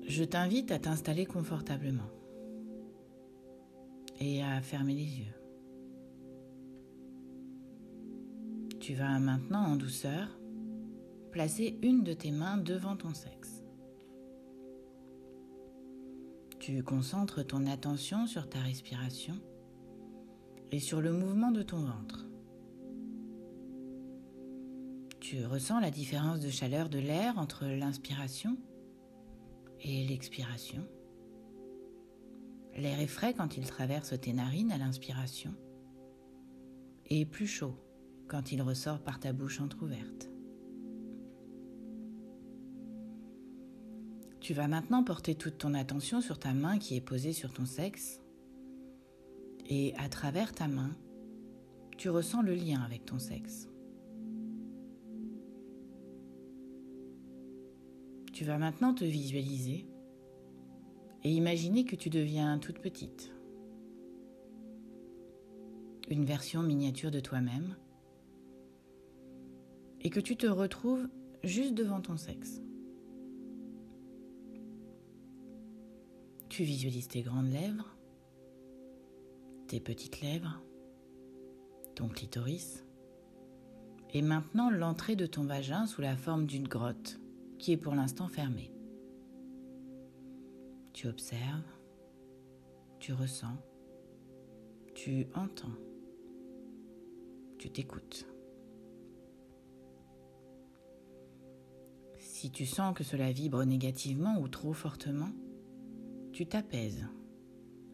Je t'invite à t'installer confortablement et à fermer les yeux. Tu vas maintenant en douceur placer une de tes mains devant ton sexe. Tu concentres ton attention sur ta respiration et sur le mouvement de ton ventre. Tu ressens la différence de chaleur de l'air entre l'inspiration et l'expiration. L'air est frais quand il traverse tes narines à l'inspiration et plus chaud quand il ressort par ta bouche entrouverte. Tu vas maintenant porter toute ton attention sur ta main qui est posée sur ton sexe et à travers ta main, tu ressens le lien avec ton sexe. Tu vas maintenant te visualiser et imaginer que tu deviens toute petite. Une version miniature de toi-même et que tu te retrouves juste devant ton sexe. Tu visualises tes grandes lèvres, tes petites lèvres, ton clitoris et maintenant l'entrée de ton vagin sous la forme d'une grotte qui est pour l'instant fermée. Tu observes, tu ressens, tu entends, tu t'écoutes. Si tu sens que cela vibre négativement ou trop fortement, tu t'apaises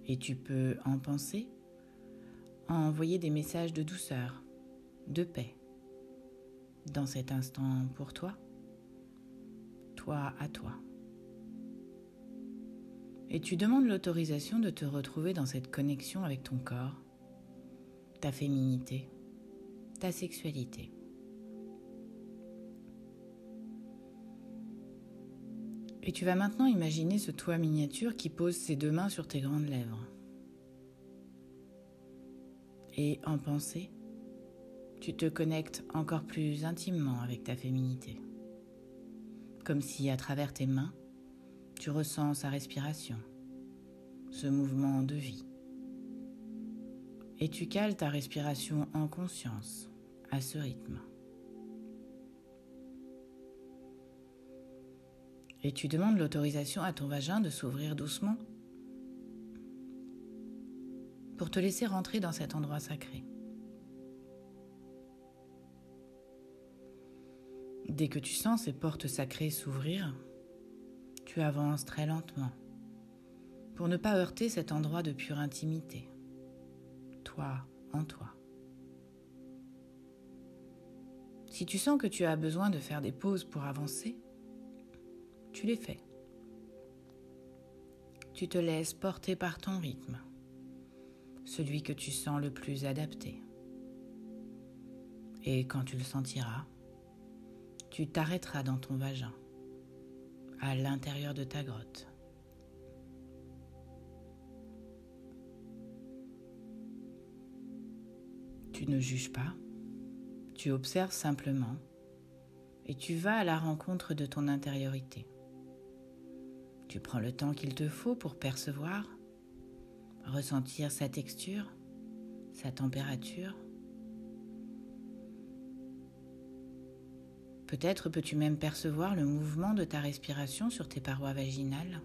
et tu peux en penser, envoyer des messages de douceur, de paix, dans cet instant pour toi, toi à toi. Et tu demandes l'autorisation de te retrouver dans cette connexion avec ton corps, ta féminité, ta sexualité. Et tu vas maintenant imaginer ce toi miniature qui pose ses deux mains sur tes grandes lèvres. Et en pensée, tu te connectes encore plus intimement avec ta féminité. Comme si à travers tes mains, tu ressens sa respiration, ce mouvement de vie. Et tu cales ta respiration en conscience, à ce rythme. Et tu demandes l'autorisation à ton vagin de s'ouvrir doucement pour te laisser rentrer dans cet endroit sacré. Dès que tu sens ces portes sacrées s'ouvrir, tu avances très lentement pour ne pas heurter cet endroit de pure intimité, toi en toi. Si tu sens que tu as besoin de faire des pauses pour avancer, tu les fais. Tu te laisses porter par ton rythme, celui que tu sens le plus adapté. Et quand tu le sentiras, tu t'arrêteras dans ton vagin, à l'intérieur de ta grotte. Tu ne juges pas, tu observes simplement et tu vas à la rencontre de ton intériorité. Tu prends le temps qu'il te faut pour percevoir, ressentir sa texture, sa température. Peut-être peux-tu même percevoir le mouvement de ta respiration sur tes parois vaginales.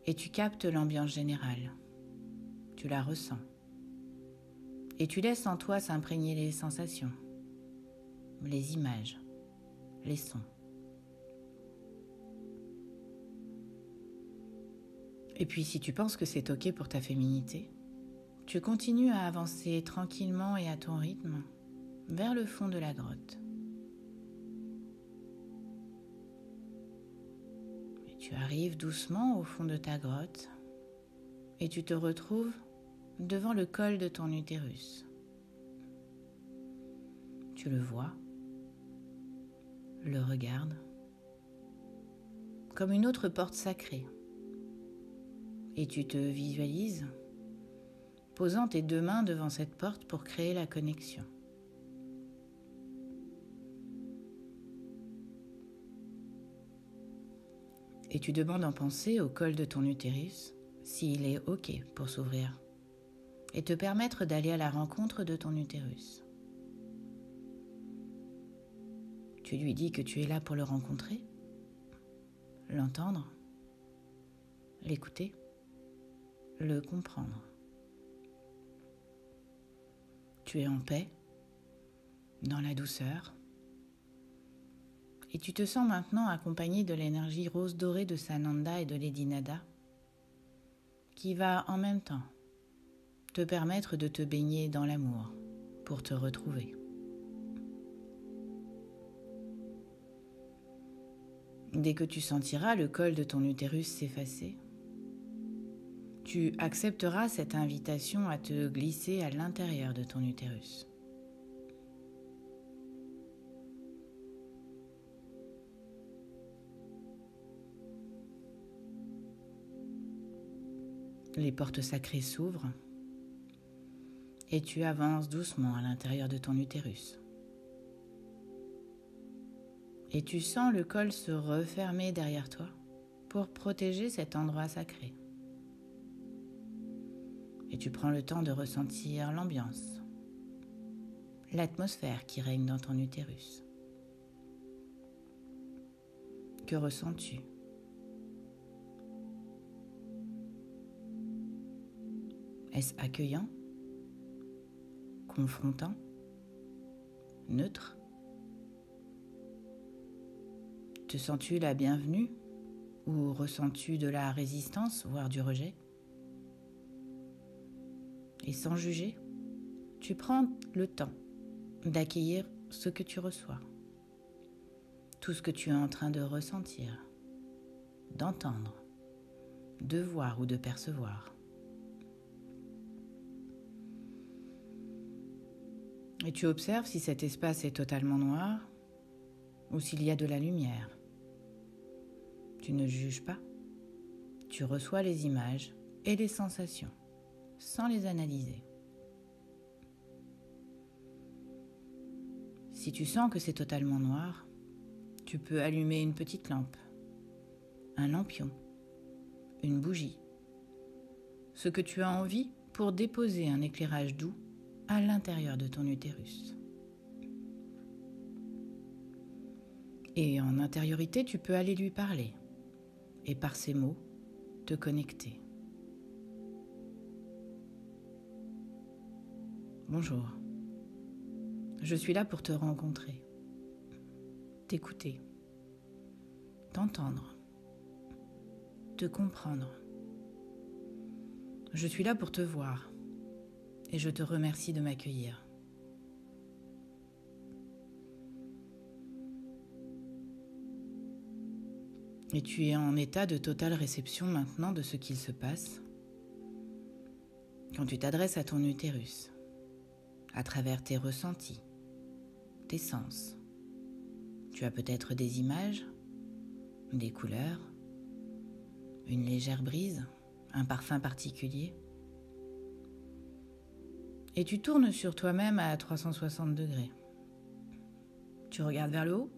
Et tu captes l'ambiance générale. Tu la ressens. Et tu laisses en toi s'imprégner les sensations, les images, les sons. Et puis si tu penses que c'est ok pour ta féminité, tu continues à avancer tranquillement et à ton rythme vers le fond de la grotte. Et tu arrives doucement au fond de ta grotte et tu te retrouves devant le col de ton utérus. Tu le vois, le regardes, comme une autre porte sacrée. Et tu te visualises posant tes deux mains devant cette porte pour créer la connexion. Et tu demandes en pensée au col de ton utérus s'il est OK pour s'ouvrir et te permettre d'aller à la rencontre de ton utérus. Tu lui dis que tu es là pour le rencontrer, l'entendre, l'écouter, le comprendre. Tu es en paix, dans la douceur, et tu te sens maintenant accompagné de l'énergie rose dorée de Sananda et de Lady Nada, qui va en même temps te permettre de te baigner dans l'amour pour te retrouver. Dès que tu sentiras le col de ton utérus s'effacer, tu accepteras cette invitation à te glisser à l'intérieur de ton utérus. Les portes sacrées s'ouvrent et tu avances doucement à l'intérieur de ton utérus. Et tu sens le col se refermer derrière toi pour protéger cet endroit sacré. Et tu prends le temps de ressentir l'ambiance, l'atmosphère qui règne dans ton utérus. Que ressens-tu ? Est-ce accueillant, confrontant, neutre ? Te sens-tu la bienvenue ou ressens-tu de la résistance, voire du rejet ? Et sans juger, tu prends le temps d'accueillir ce que tu reçois, tout ce que tu es en train de ressentir, d'entendre, de voir ou de percevoir. Et tu observes si cet espace est totalement noir ou s'il y a de la lumière. Tu ne juges pas, tu reçois les images et les sensations sans les analyser. Si tu sens que c'est totalement noir, tu peux allumer une petite lampe, un lampion, une bougie, ce que tu as envie pour déposer un éclairage doux à l'intérieur de ton utérus. Et en intériorité, tu peux aller lui parler et par ces mots, te connecter. Bonjour, je suis là pour te rencontrer, t'écouter, t'entendre, te comprendre. Je suis là pour te voir et je te remercie de m'accueillir. Et tu es en état de totale réception maintenant de ce qu'il se passe quand tu t'adresses à ton utérus, à travers tes ressentis, tes sens. Tu as peut-être des images, des couleurs, une légère brise, un parfum particulier. Et tu tournes sur toi-même à 360 degrés. Tu regardes vers le haut,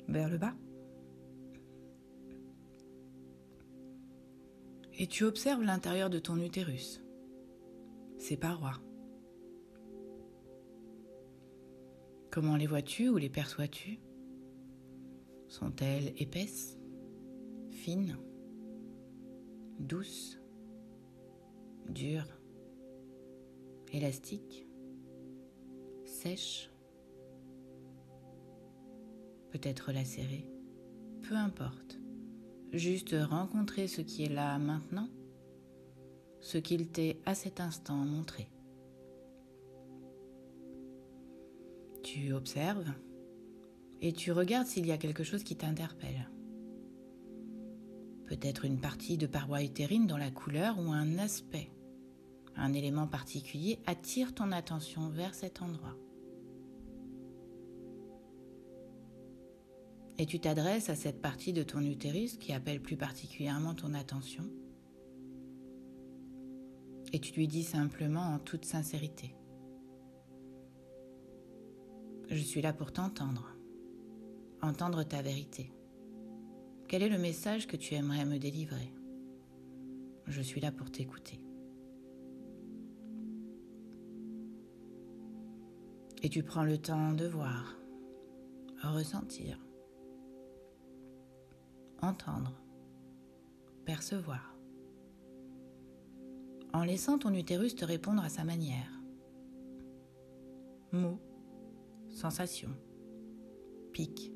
vers le bas. Et tu observes l'intérieur de ton utérus, ses parois. Comment les vois-tu ou les perçois-tu ? Sont-elles épaisses, fines, douces, dures, élastiques, sèches, peut-être lacérées, peu importe. Juste rencontrer ce qui est là maintenant, ce qu'il t'est à cet instant montré. Tu observes et tu regardes s'il y a quelque chose qui t'interpelle. Peut-être une partie de paroi utérine dont la couleur ou un aspect, un élément particulier attire ton attention vers cet endroit. Et tu t'adresses à cette partie de ton utérus qui appelle plus particulièrement ton attention. Et tu lui dis simplement en toute sincérité : je suis là pour t'entendre, entendre ta vérité, Quel est le message que tu aimerais me délivrer? Je suis là pour t'écouter. Et tu prends le temps de voir, ressentir, entendre, percevoir, en laissant ton utérus te répondre à sa manière. Mots, sensations, pics.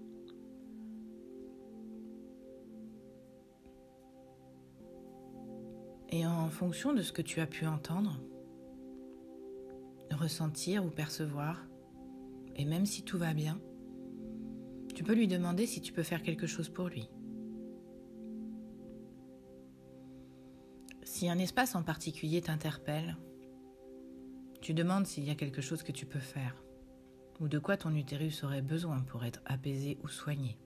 Et en fonction de ce que tu as pu entendre, ressentir ou percevoir, et même si tout va bien, tu peux lui demander si tu peux faire quelque chose pour lui. Si un espace en particulier t'interpelle, tu demandes s'il y a quelque chose que tu peux faire, ou de quoi ton utérus aurait besoin pour être apaisé ou soigné.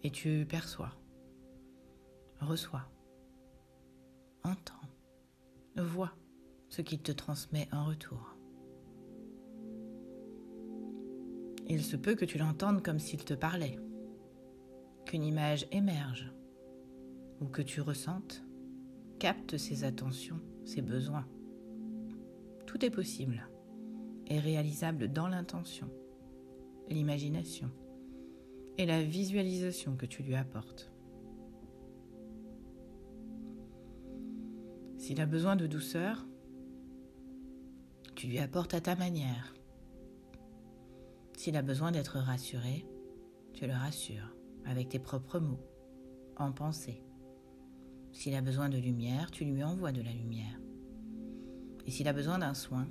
Et tu perçois, reçois, entends, vois ce qu'il te transmet en retour. Il se peut que tu l'entendes comme s'il te parlait, qu'une image émerge, ou que tu ressentes, capte ses attentions, ses besoins. Tout est possible et réalisable dans l'intention, l'imagination et la visualisation que tu lui apportes. S'il a besoin de douceur, tu lui apportes à ta manière. S'il a besoin d'être rassuré, tu le rassures avec tes propres mots, en pensée. S'il a besoin de lumière, tu lui envoies de la lumière. Et s'il a besoin d'un soin,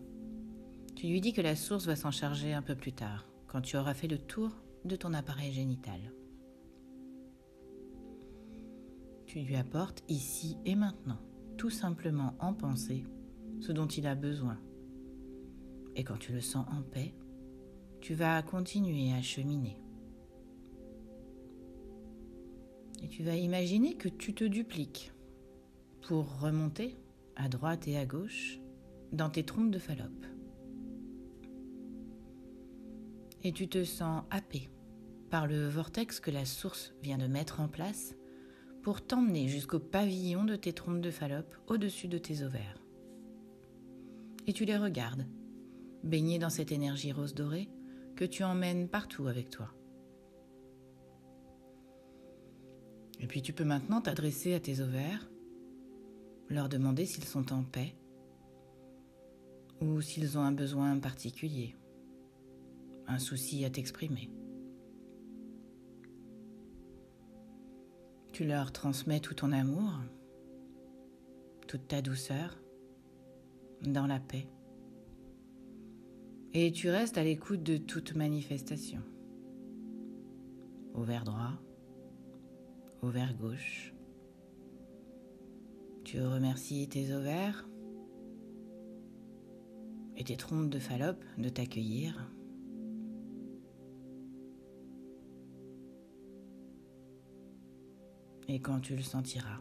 tu lui dis que la source va s'en charger un peu plus tard, quand tu auras fait le tour de ton appareil génital. Tu lui apportes ici et maintenant, tout simplement en pensée, ce dont il a besoin. Et quand tu le sens en paix, tu vas continuer à cheminer. Et tu vas imaginer que tu te dupliques pour remonter à droite et à gauche dans tes trompes de Fallope. Et tu te sens happé par le vortex que la source vient de mettre en place pour t'emmener jusqu'au pavillon de tes trompes de Fallope au-dessus de tes ovaires. Et tu les regardes, baignés dans cette énergie rose dorée que tu emmènes partout avec toi. Et puis tu peux maintenant t'adresser à tes ovaires, leur demander s'ils sont en paix ou s'ils ont un besoin particulier, un souci à t'exprimer. Tu leur transmets tout ton amour, toute ta douceur, dans la paix. Et tu restes à l'écoute de toute manifestation. Ovaire droit, ovaire gauche. Tu remercies tes ovaires et tes trompes de Fallope de t'accueillir. Et quand tu le sentiras,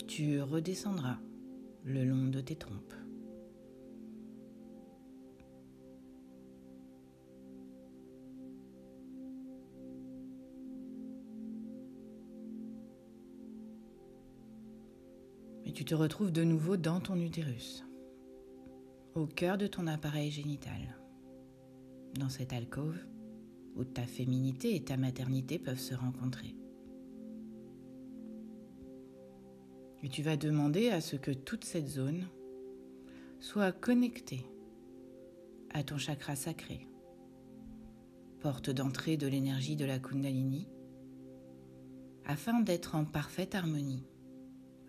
tu redescendras le long de tes trompes. Et tu te retrouves de nouveau dans ton utérus, au cœur de ton appareil génital, dans cette alcôve où ta féminité et ta maternité peuvent se rencontrer. Et tu vas demander à ce que toute cette zone soit connectée à ton chakra sacré, porte d'entrée de l'énergie de la Kundalini, afin d'être en parfaite harmonie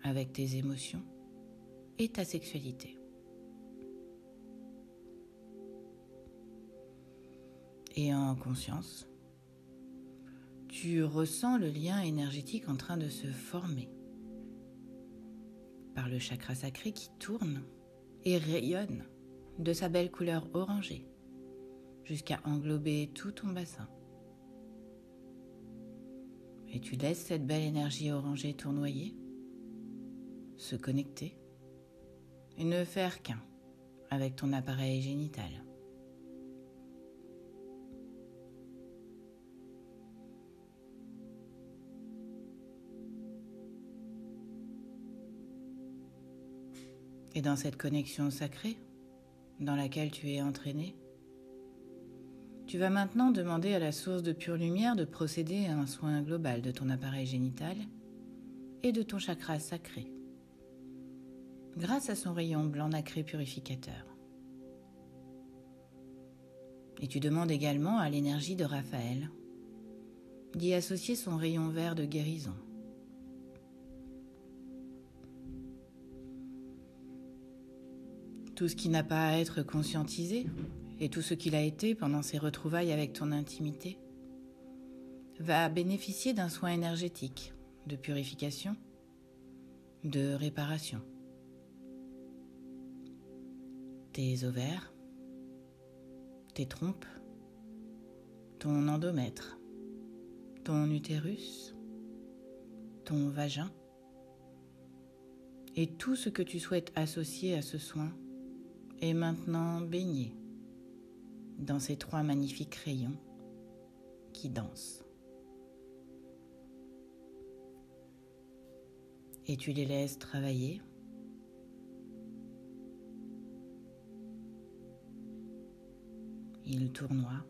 avec tes émotions et ta sexualité. Et en conscience, tu ressens le lien énergétique en train de se former par le chakra sacré qui tourne et rayonne de sa belle couleur orangée jusqu'à englober tout ton bassin. Et tu laisses cette belle énergie orangée tournoyer, se connecter et ne faire qu'un avec ton appareil génital. et dans cette connexion sacrée dans laquelle tu es entraîné, tu vas maintenant demander à la source de pure lumière de procéder à un soin global de ton appareil génital et de ton chakra sacré, grâce à son rayon blanc nacré purificateur. Et tu demandes également à l'énergie de Raphaël d'y associer son rayon vert de guérison. Tout ce qui n'a pas à être conscientisé et tout ce qu'il a été pendant ces retrouvailles avec ton intimité va bénéficier d'un soin énergétique, de purification, de réparation. Tes ovaires, tes trompes, ton endomètre, ton utérus, ton vagin et tout ce que tu souhaites associer à ce soin est maintenant baigné dans ces 3 magnifiques rayons qui dansent. Et tu les laisses travailler. Ils tournoient.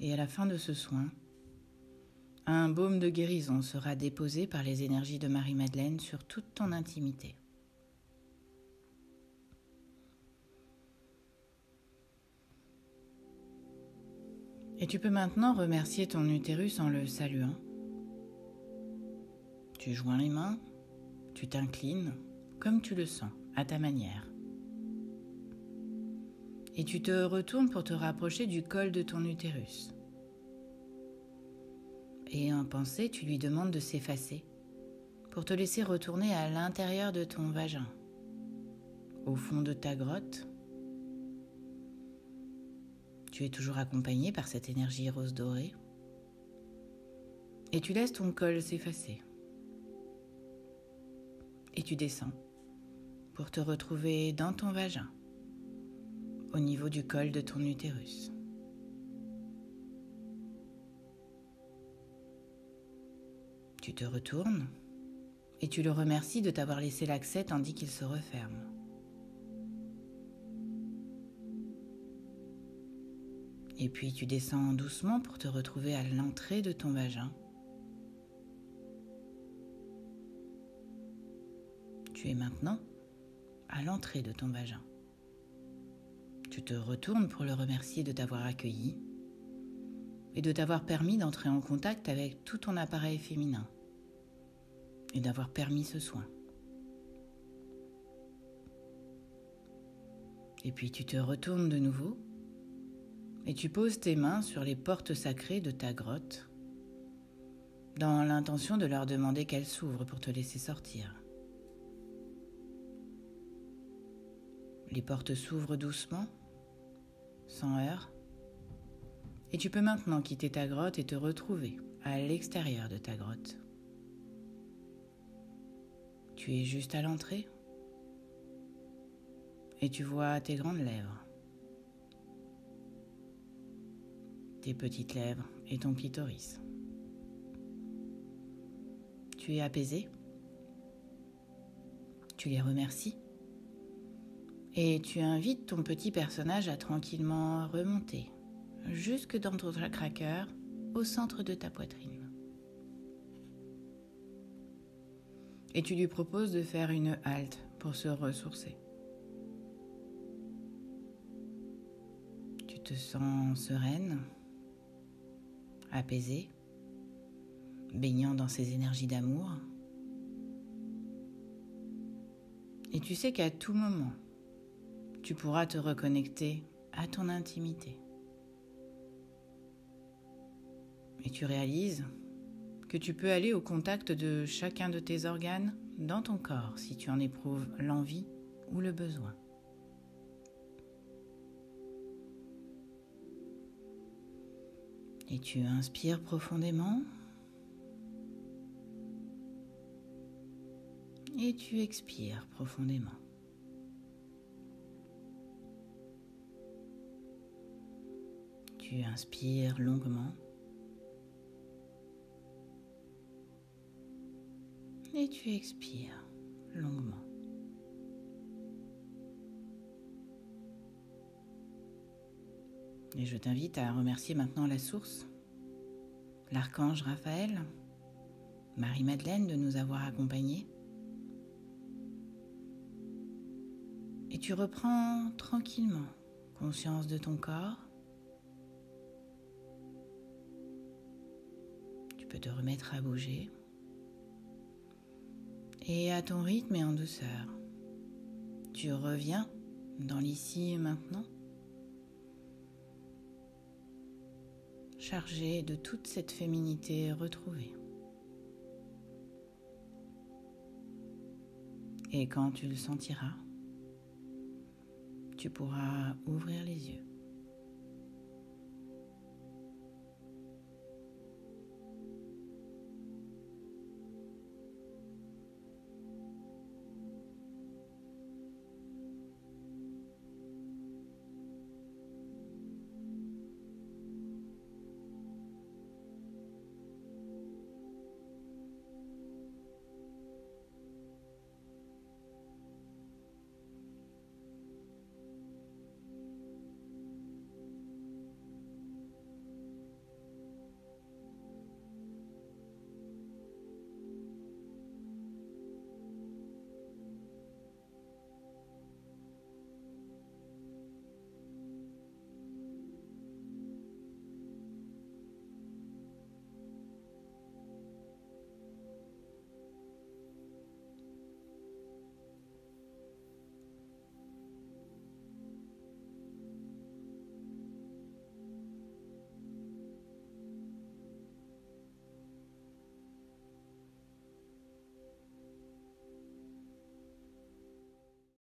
Et à la fin de ce soin, un baume de guérison sera déposé par les énergies de Marie-Madeleine sur toute ton intimité. Et tu peux maintenant remercier ton utérus en le saluant. Tu joins les mains, tu t'inclines, comme tu le sens, à ta manière. Et tu te retournes pour te rapprocher du col de ton utérus. Et en pensée, tu lui demandes de s'effacer pour te laisser retourner à l'intérieur de ton vagin, au fond de ta grotte. Tu es toujours accompagné par cette énergie rose dorée. Et tu laisses ton col s'effacer. Et tu descends pour te retrouver dans ton vagin, au niveau du col de ton utérus. Tu te retournes et tu le remercies de t'avoir laissé l'accès tandis qu'il se referme. Et puis tu descends doucement pour te retrouver à l'entrée de ton vagin. Tu es maintenant à l'entrée de ton vagin. Tu te retournes pour le remercier de t'avoir accueilli et de t'avoir permis d'entrer en contact avec tout ton appareil féminin et d'avoir permis ce soin. Et puis tu te retournes de nouveau et tu poses tes mains sur les portes sacrées de ta grotte dans l'intention de leur demander qu'elles s'ouvrent pour te laisser sortir. Les portes s'ouvrent doucement, sans heurts, et tu peux maintenant quitter ta grotte et te retrouver à l'extérieur de ta grotte. Tu es juste à l'entrée et tu vois tes grandes lèvres, tes petites lèvres et ton clitoris. Tu es apaisé, tu les remercies et tu invites ton petit personnage à tranquillement remonter jusque dans ton chakra cœur au centre de ta poitrine. Et tu lui proposes de faire une halte pour se ressourcer. Tu te sens sereine, apaisée, baignant dans ces énergies d'amour. Et tu sais qu'à tout moment, tu pourras te reconnecter à ton intimité. Et tu réalises que tu peux aller au contact de chacun de tes organes dans ton corps si tu en éprouves l'envie ou le besoin. Et tu inspires profondément et tu expires profondément. Tu inspires longuement et tu expires longuement. Et je t'invite à remercier maintenant la source, l'archange Raphaël, Marie-Madeleine de nous avoir accompagnés. Et tu reprends tranquillement conscience de ton corps. Tu peux te remettre à bouger. Et à ton rythme et en douceur, tu reviens dans l'ici et maintenant, chargé de toute cette féminité retrouvée. Et quand tu le sentiras, tu pourras ouvrir les yeux.